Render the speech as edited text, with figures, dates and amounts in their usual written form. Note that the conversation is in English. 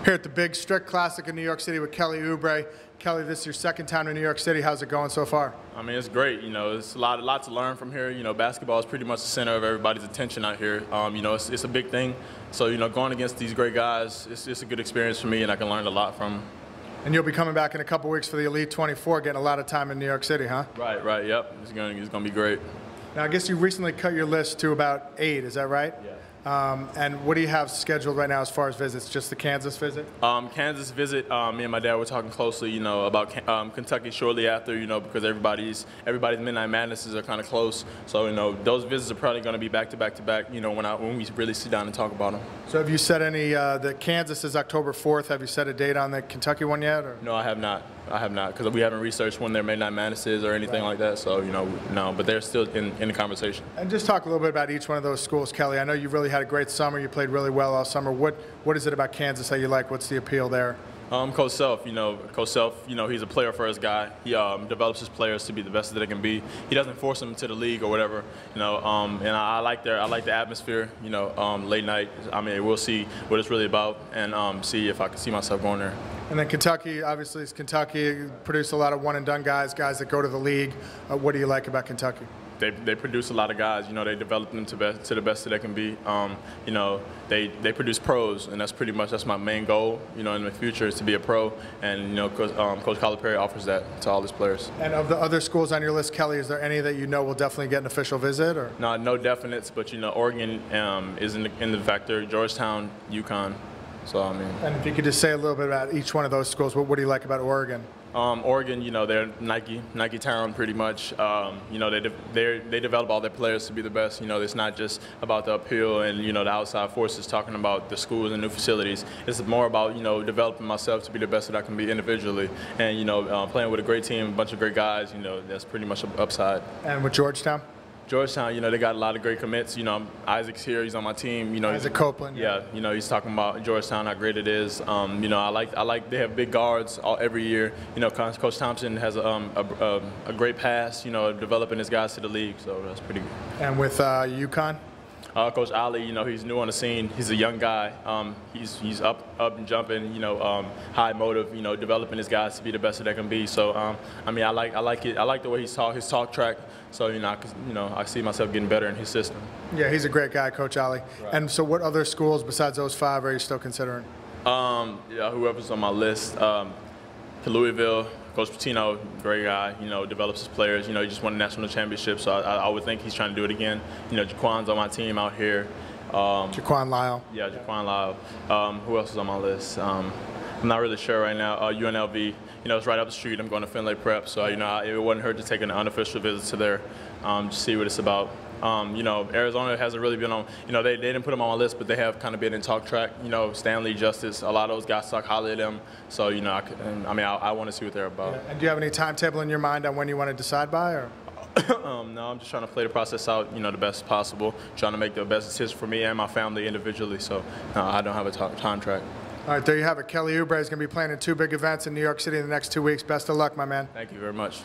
Here at the big Strict Classic in New York City with Kelly Oubre. Kelly, this is your second time in New York City. How's it going so far? I mean, it's great. You know, it's a lot to learn from here. You know, basketball is pretty much the center of everybody's attention out here. You know, it's a big thing. So, you know, going against these great guys, it's a good experience for me, and I can learn a lot from them. And you'll be coming back in a couple weeks for the Elite 24, getting a lot of time in New York City, huh? Right, yep. It's gonna be great. Now, I guess you recently cut your list to about 8, is that right? Yeah. And what do you have scheduled right now as far as visits? Just the Kansas visit? Kansas visit. Me and my dad were talking closely, you know, about Kentucky shortly after, you know, because everybody's Midnight Madnesses are kind of close. So, you know, those visits are probably going to be back to back, you know, when we really sit down and talk about them. So have you set any, the Kansas is October 4th. Have you set a date on the Kentucky one yet? Or? No, I have not. Because we haven't researched when their Midnight Madness is or anything like that. So, you know, no, but they're still in the conversation. And just talk a little bit about each one of those schools, Kelly. I know you've really had a great summer. You played really well all summer. What is it about Kansas that you like? What's the appeal there? Coach Self, he's a player-first guy. He develops his players to be the best that they can be. He doesn't force them to the league or whatever, you know. And I like the atmosphere, you know, late night. I mean, we'll see what it's really about and see if I can see myself going there. And then Kentucky, obviously, it's Kentucky. Produced a lot of one-and-done guys that go to the league. What do you like about Kentucky? They produce a lot of guys. You know, they develop them to the best that they can be. You know, they produce pros, and that's my main goal. You know, in the future is to be a pro, and you know, Coach Calipari offers that to all his players. And of the other schools on your list, Kelly, is there any that you know will definitely get an official visit? Or no definites, but you know, Oregon is in the factor. Georgetown, UConn. So I mean. And if you could just say a little bit about each one of those schools, what do you like about Oregon? Oregon, you know, they're Nike town pretty much. You know, they develop all their players to be the best. You know, it's not just about the appeal and, you know, the outside forces talking about the schools and new facilities. It's more about, you know, developing myself to be the best that I can be individually. And, you know, playing with a great team, a bunch of great guys, you know, that's pretty much an upside. And with Georgetown? Georgetown, you know, they got a lot of great commits. You know, Isaac's here, he's on my team. You know, Isaac Copeland. Yeah, you know, he's talking about Georgetown, how great it is. You know, I like they have big guards every year. You know, Coach Thompson has a great pass. You know, developing his guys to the league, so that's pretty good. And with UConn? Coach Ali, you know, he's new on the scene. He's a young guy. He's up and jumping. You know, high motive. You know, developing his guys to be the best that they can be. So, I mean, I like it. I like the way his talk track. So, you know, I see myself getting better in his system. Yeah, he's a great guy, Coach Ali. Right. And so, what other schools besides those 5 are you still considering? Yeah, whoever's on my list. Louisville. Coach Pitino, great guy, you know, develops his players. You know, he just won a national championship, so I would think he's trying to do it again. You know, Jaquan's on my team out here. Jaquan Lyle. Yeah, Jaquan Lyle. Who else is on my list? I'm not really sure right now. UNLV, you know, it's right up the street. I'm going to Finlay Prep, so, you know, it wouldn't hurt to take an unofficial visit to there, to see what it's about. You know, Arizona hasn't really been on, you know, they didn't put them on my list, but they have kind of been in talk track. You know, Stanley, Justice, a lot of those guys talk highly of them. So, you know, I want to see what they're about. Yeah. And do you have any timetable in your mind on when you want to decide by? Or? No, I'm just trying to play the process out, you know, the best possible, trying to make the best decision for me and my family individually. So I don't have a time track. All right, there you have it. Kelly Oubre is going to be playing in 2 big events in New York City in the next 2 weeks. Best of luck, my man. Thank you very much.